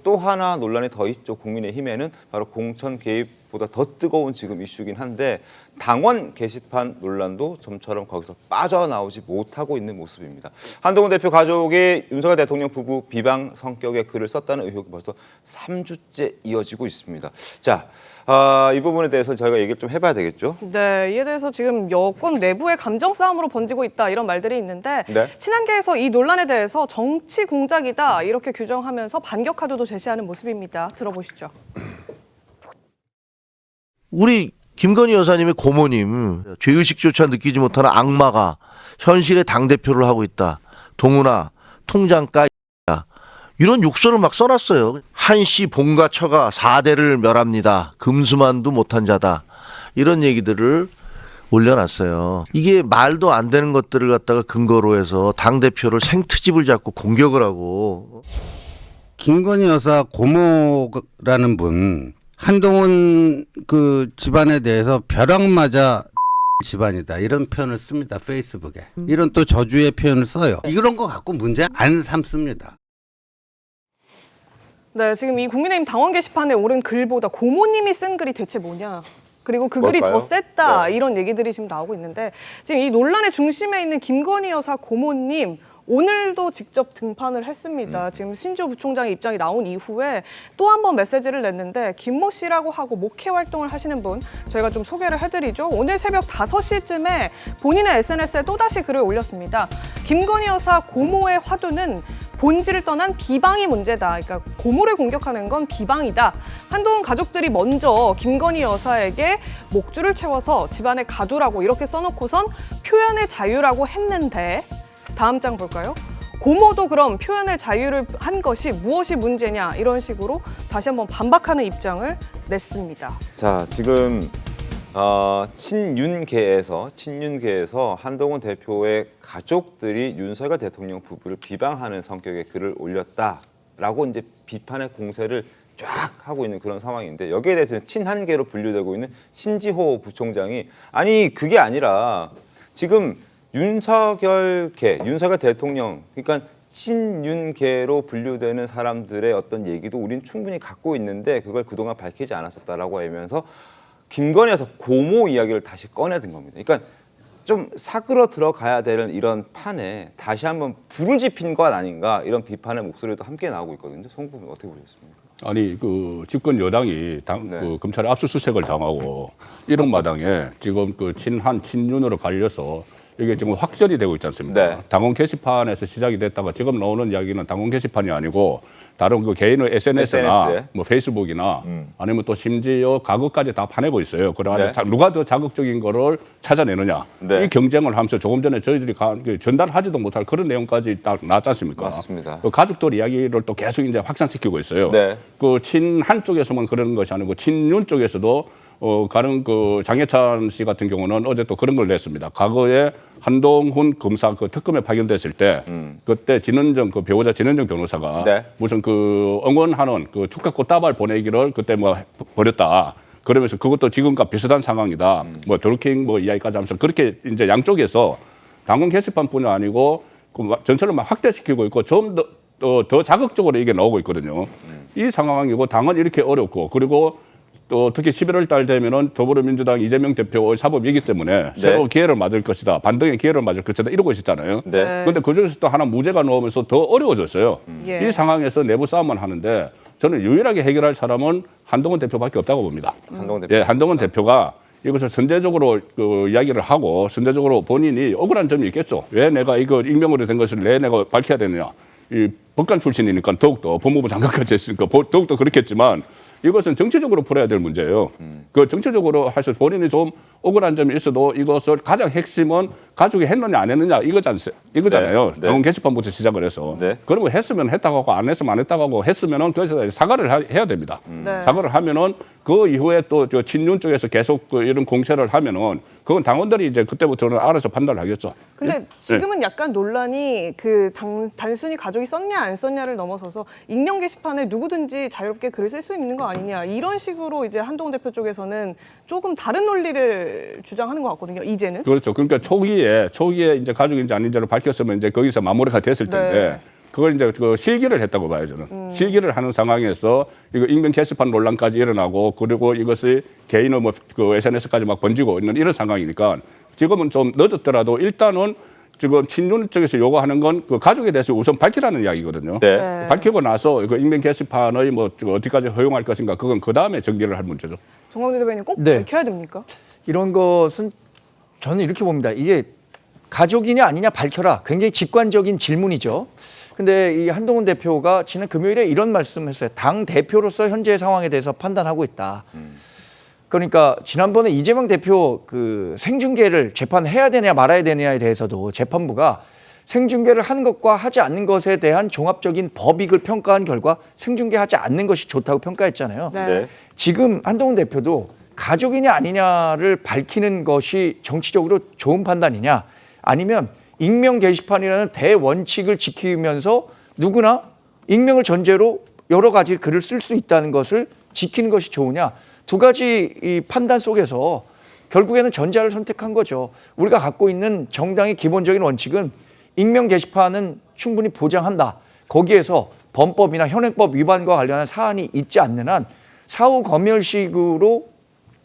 또 하나 논란이 더 있죠. 국민의힘에는 바로 공천 개입보다 더 뜨거운 지금 이슈긴 한데 당원 게시판 논란도 좀처럼 거기서 빠져나오지 못하고 있는 모습입니다. 한동훈 대표 가족이 윤석열 대통령 부부 비방 성격의 글을 썼다는 의혹이 벌써 3주째 이어지고 있습니다. 자, 이 부분에 대해서 저희가 얘기를 좀 해봐야 되겠죠? 네, 이에 대해서 지금 여권 내부의 감정 싸움으로 번지고 있다 이런 말들이 있는데 네. 친한계에서 이 논란에 대해서 정치 공작이다 이렇게 규정하면서 반격 카드도 제시하는 모습입니다. 들어보시죠. 우리 김건희 여사님의 고모님 죄의식조차 느끼지 못하는 악마가 현실의 당대표를 하고 있다. 동훈아 통장 까 이런 욕설을 막 써놨어요. 한씨 본가 처가 4대를 멸합니다. 금수만도 못한 자다. 이런 얘기들을 올려놨어요. 이게 말도 안 되는 것들을 갖다가 근거로 해서 당대표를 생트집을 잡고 공격을 하고. 김건희 여사 고모라는 분 한동훈 그 집안에 대해서 벼락 맞아 집안이다 이런 표현을 씁니다. 페이스북에. 이런 또 저주의 표현을 써요. 이런 거 갖고 문제 안 삼습니다. 네, 지금 이 국민의힘 당원 게시판에 오른 글보다 고모님이 쓴 글이 대체 뭐냐. 그리고 그 글이 뭘까요? 더 셌다 네. 이런 얘기들이 지금 나오고 있는데 지금 이 논란의 중심에 있는 김건희 여사 고모님 오늘도 직접 등판을 했습니다. 지금 신조 부총장의 입장이 나온 이후에 또 한 번 메시지를 냈는데 김모 씨라고 하고 목회 활동을 하시는 분 저희가 좀 소개를 해드리죠. 오늘 새벽 5시쯤에 본인의 SNS에 또다시 글을 올렸습니다. 김건희 여사 고모의 화두는 본질을 떠난 비방이 문제다. 그러니까 고모를 공격하는 건 비방이다. 한동훈 가족들이 먼저 김건희 여사에게 목줄을 채워서 집안에 가두라고 이렇게 써놓고선 표현의 자유라고 했는데 다음 장 볼까요? 고모도 그럼 표현의 자유를 한 것이 무엇이 문제냐 이런 식으로 다시 한번 반박하는 입장을 냈습니다. 자, 지금 친윤계에서 한동훈 대표의 가족들이 윤석열 대통령 부부를 비방하는 성격의 글을 올렸다라고 이제 비판의 공세를 쫙 하고 있는 그런 상황인데 여기에 대해서는 친한계로 분류되고 있는 신지호 부총장이 아니 그게 아니라 지금 윤석열 대통령 그러니까 친윤계로 분류되는 사람들의 어떤 얘기도 우린 충분히 갖고 있는데 그걸 그동안 밝히지 않았었다라고 하면서 김건희 여사 고모 이야기를 다시 꺼내든 겁니다. 그러니까 좀 사그러 들어가야 되는 이런 판에 다시 한번 불을 지핀 것 아닌가 이런 비판의 목소리도 함께 나오고 있거든요. 송 부분 어떻게 보셨습니까? 아니 그 집권 여당이 네. 그 검찰에 압수수색을 당하고 이런 마당에 지금 그 친윤으로 갈려서 이게 지금 확전이 되고 있지 않습니까? 네. 당원 게시판에서 시작이 됐다가 지금 나오는 이야기는 당원 게시판이 아니고 다른 그 개인의 SNS나 SNS에? 뭐 페이스북이나 아니면 또 심지어 가구까지 다 파내고 있어요. 그래가지고 네. 누가 더 자극적인 거를 찾아내느냐 네. 이 경쟁을 하면서 조금 전에 저희들이 전달하지도 못할 그런 내용까지 딱 나왔지 않습니까? 맞습니다. 그 가족들 이야기를 또 계속 이제 확산시키고 있어요. 네. 그 친한 쪽에서만 그러는 것이 아니고 친윤 쪽에서도 가는 그 장해찬 씨 같은 경우는 어제 또 그런 걸 냈습니다. 과거에 한동훈 검사 그 특검에 파견됐을 때 그때 진은정 그 배우자 진은정 변호사가 네. 무슨 그 응원하는 그 축하 꽃다발 보내기를 그때 뭐 벌였다. 그러면서 그것도 지금과 비슷한 상황이다. 뭐 돌킹 뭐 이야기까지 하면서 그렇게 이제 양쪽에서 당원 게시판뿐이 아니고 그 전체를 막 확대시키고 있고 좀 더 자극적으로 이게 나오고 있거든요. 이 상황이고 당은 이렇게 어렵고 그리고 또 특히 11월 달 되면은 더불어민주당 이재명 대표의 사법이기 때문에 새로 기회를 맞을 것이다. 반등의 기회를 맞을 것이다. 이러고 있었잖아요. 네. 그런데 그중에서 또 하나 무죄가 나오면서 더 어려워졌어요. 예. 이 상황에서 내부 싸움만 하는데 저는 유일하게 해결할 사람은 한동훈 대표밖에 없다고 봅니다. 한동훈 대표. 예, 한동훈 대표가 이것을 선제적으로 그 이야기를 하고 선제적으로 본인이 억울한 점이 있겠죠. 왜 내가 이거 익명으로 된 것을 왜 내가 밝혀야 되느냐. 이 법관 출신이니까 더욱더 법무부 장관까지 했으니까 더욱더 그렇겠지만 이것은 정치적으로 풀어야 될 문제예요. 그 정치적으로 해서 본인이 좀 억울한 점이 있어도 이것을 가장 핵심은 가족이 했느냐 안 했느냐 이거잖아요. 네. 당원 게시판부터 시작을 해서. 네. 그러면 했으면 했다고 하고 안 했으면 안 했다고 하고 했으면은 그래서 사과를 해야 됩니다. 네. 사과를 하면은 그 이후에 또 저 친윤 쪽에서 계속 그 이런 공세를 하면은 그건 당원들이 이제 그때부터는 알아서 판단을 하겠죠. 근데 지금은 약간 논란이 단순히 가족이 썼냐 안 썼냐를 넘어서서 익명 게시판에 누구든지 자유롭게 글을 쓸 수 있는 거 아니냐 이런 식으로 이제 한동훈 대표 쪽에서는 조금 다른 논리를 주장하는 것 같거든요. 이제는. 그렇죠. 그러니까 초기에 이제 가족인지 아닌지를 밝혔으면 이제 거기서 마무리가 됐을 텐데 네. 그걸 이제 그 실기를 했다고 봐요, 저는. 실기를 하는 상황에서 이거 익명 게시판 논란까지 일어나고 그리고 이것이 개인의 그 SNS까지 막 번지고 있는 이런 상황이니까 지금은 좀 늦었더라도 일단은 지금 친윤 쪽에서 요구하는 건 그 가족에 대해서 우선 밝히라는 이야기거든요. 네. 밝히고 나서 이거 익명 게시판의 뭐 어디까지 허용할 것인가 그건 그 다음에 정리를 할 문제죠. 정광재 대변인 꼭 네. 밝혀야 됩니까? 이런 것은 저는 이렇게 봅니다. 이게 가족이냐 아니냐 밝혀라. 굉장히 직관적인 질문이죠. 근데 이 한동훈 대표가 지난 금요일에 이런 말씀했어요. 당 대표로서 현재 상황에 대해서 판단하고 있다. 그러니까 지난번에 이재명 대표 그 생중계를 재판해야 되냐 말아야 되냐에 대해서도 재판부가 생중계를 하는 것과 하지 않는 것에 대한 종합적인 법익을 평가한 결과 생중계하지 않는 것이 좋다고 평가했잖아요. 네. 네. 지금 한동훈 대표도 가족이냐 아니냐를 밝히는 것이 정치적으로 좋은 판단이냐 아니면 익명 게시판이라는 대원칙을 지키면서 누구나 익명을 전제로 여러 가지 글을 쓸 수 있다는 것을 지키는 것이 좋으냐 두 가지 이 판단 속에서 결국에는 전자를 선택한 거죠. 우리가 갖고 있는 정당의 기본적인 원칙은 익명 게시판은 충분히 보장한다. 거기에서 범법이나 현행법 위반과 관련한 사안이 있지 않는 한 사후 검열식으로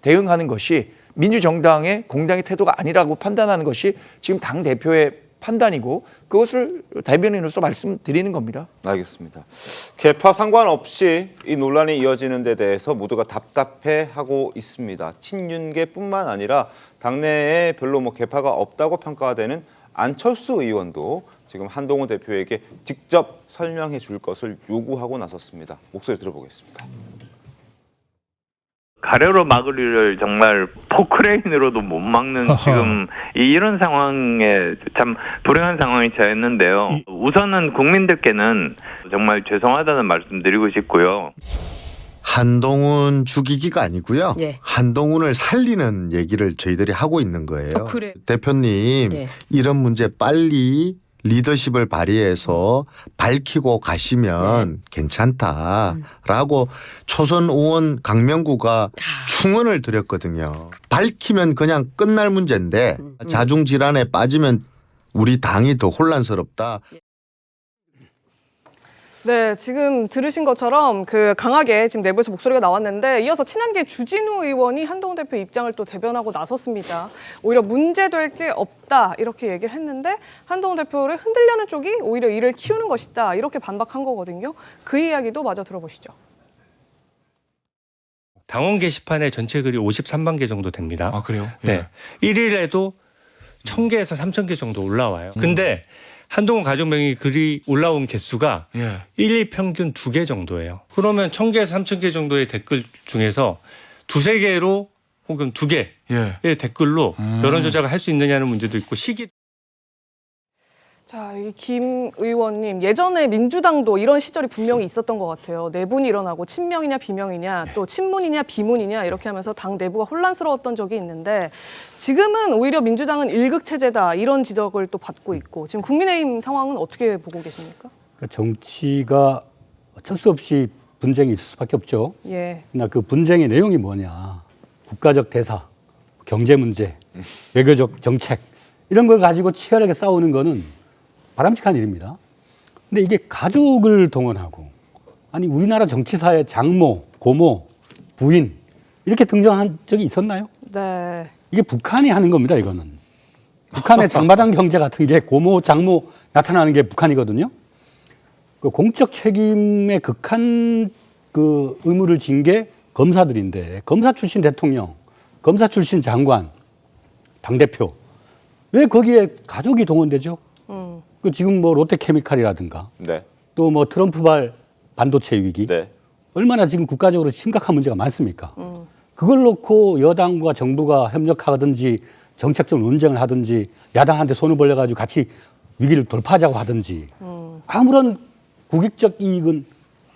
대응하는 것이 민주정당의 공당의 태도가 아니라고 판단하는 것이 지금 당대표의 판단이고 그것을 대변인으로서 말씀드리는 겁니다. 알겠습니다. 개파 상관없이 이 논란이 이어지는 데 대해서 모두가 답답해하고 있습니다. 친윤계뿐만 아니라 당내에 별로 뭐 개파가 없다고 평가가 되는 안철수 의원도 지금 한동훈 대표에게 직접 설명해 줄 것을 요구하고 나섰습니다. 목소리 들어보겠습니다. 가래로 막으리를 정말 포크레인으로도 못 막는 지금 이런 상황에 참 불행한 상황이 처했는데요. 우선은 국민들께는 정말 죄송하다는 말씀드리고 싶고요. 한동훈 죽이기가 아니고요. 예. 한동훈을 살리는 얘기를 저희들이 하고 있는 거예요. 그래. 대표님, 예. 이런 문제 빨리 리더십을 발휘해서 밝히고 가시면 괜찮다라고 초선 의원 강명구가 충언을 드렸거든요. 밝히면 그냥 끝날 문제인데 자중질환에 빠지면 우리 당이 더 혼란스럽다. 네, 지금 들으신 것처럼 그 강하게 지금 내부에서 목소리가 나왔는데 이어서 친한계 주진우 의원이 한동훈 대표 입장을 또 대변하고 나섰습니다. 오히려 문제될 게 없다 이렇게 얘기를 했는데 한동훈 대표를 흔들려는 쪽이 오히려 이를 키우는 것이다 이렇게 반박한 거거든요. 그 이야기도 마저 들어보시죠. 당원 게시판에 전체 글이 53만 개 정도 됩니다. 아, 그래요? 네. 1일에도 1000개에서 3000개 정도 올라와요. 근데 한동훈 가족명의 글이 올라온 개수가 예. 1일 평균 2개 정도예요. 그러면 1000개에서 3000개 정도의 댓글 중에서 2-3개로 혹은 2개의 예. 댓글로 여론 조작을 할 수 있느냐는 문제도 있고 시기. 자, 이 김 의원님 예전에 민주당도 이런 시절이 분명히 있었던 것 같아요. 내분이 일어나고 친명이냐 비명이냐 또 친문이냐 비문이냐 이렇게 하면서 당 내부가 혼란스러웠던 적이 있는데 지금은 오히려 민주당은 일극체제다 이런 지적을 또 받고 있고 지금 국민의힘 상황은 어떻게 보고 계십니까? 정치가 어쩔 수 없이 분쟁이 있을 수밖에 없죠. 예. 그러나 그 분쟁의 내용이 뭐냐. 국가적 대사, 경제 문제, 외교적 정책 이런 걸 가지고 치열하게 싸우는 거는 바람직한 일입니다. 근데 이게 가족을 동원하고 아니 우리나라 정치사에 장모, 고모, 부인 이렇게 등장한 적이 있었나요? 네. 이게 북한이 하는 겁니다. 이거는. 북한의 장마당 경제 같은 게 고모, 장모 나타나는 게 북한이거든요. 그 공적 책임의 극한 그 의무를 진 게 검사들인데 검사 출신 대통령, 검사 출신 장관, 당대표 왜 거기에 가족이 동원되죠? 그 지금 뭐 롯데케미칼이라든가 네. 또 뭐 트럼프발 반도체 위기 네. 얼마나 지금 국가적으로 심각한 문제가 많습니까? 그걸 놓고 여당과 정부가 협력하든지 정책적 논쟁을 하든지 야당한테 손을 벌려가지고 같이 위기를 돌파하자고 하든지 아무런 국익적 이익은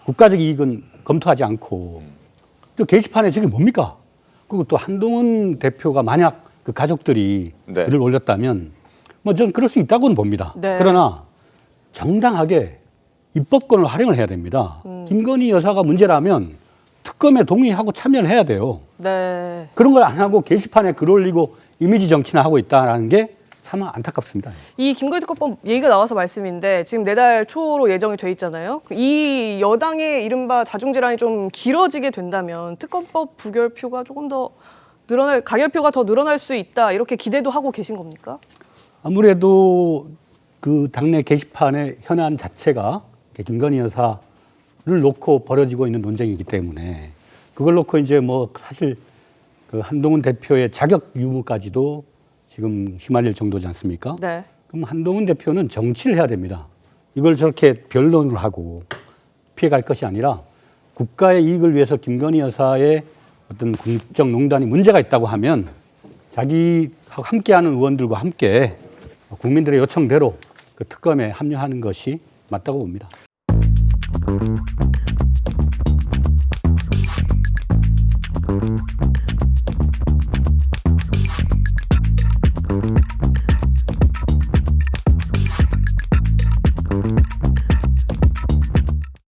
국가적 이익은 검토하지 않고 또 게시판에 저게 뭡니까? 그리고 또 한동훈 대표가 만약 그 가족들이 네. 글을 올렸다면 뭐 저는 그럴 수 있다고는 봅니다. 네. 그러나 정당하게 입법권을 활용을 해야 됩니다. 김건희 여사가 문제라면 특검에 동의하고 참여를 해야 돼요. 네. 그런 걸 안 하고 게시판에 글 올리고 이미지 정치나 하고 있다는 게 참 안타깝습니다. 이 김건희 특검법 얘기가 나와서 말씀인데 지금 내달 초로 예정이 돼 있잖아요. 이 여당의 이른바 자중질환이 좀 길어지게 된다면 특검법 부결표가 조금 더 가결표가 더 늘어날 수 있다 이렇게 기대도 하고 계신 겁니까? 아무래도 그 당내 게시판의 현안 자체가 김건희 여사를 놓고 벌어지고 있는 논쟁이기 때문에 그걸 놓고 이제 뭐 사실 그 한동훈 대표의 자격 유무까지도 지금 휘말릴 정도지 않습니까? 네. 그럼 한동훈 대표는 정치를 해야 됩니다. 이걸 저렇게 변론을 하고 피해갈 것이 아니라 국가의 이익을 위해서 김건희 여사의 어떤 국정농단이 문제가 있다고 하면 자기하고 함께하는 의원들과 함께 국민들의 요청대로 그 특검에 합류하는 것이 맞다고 봅니다.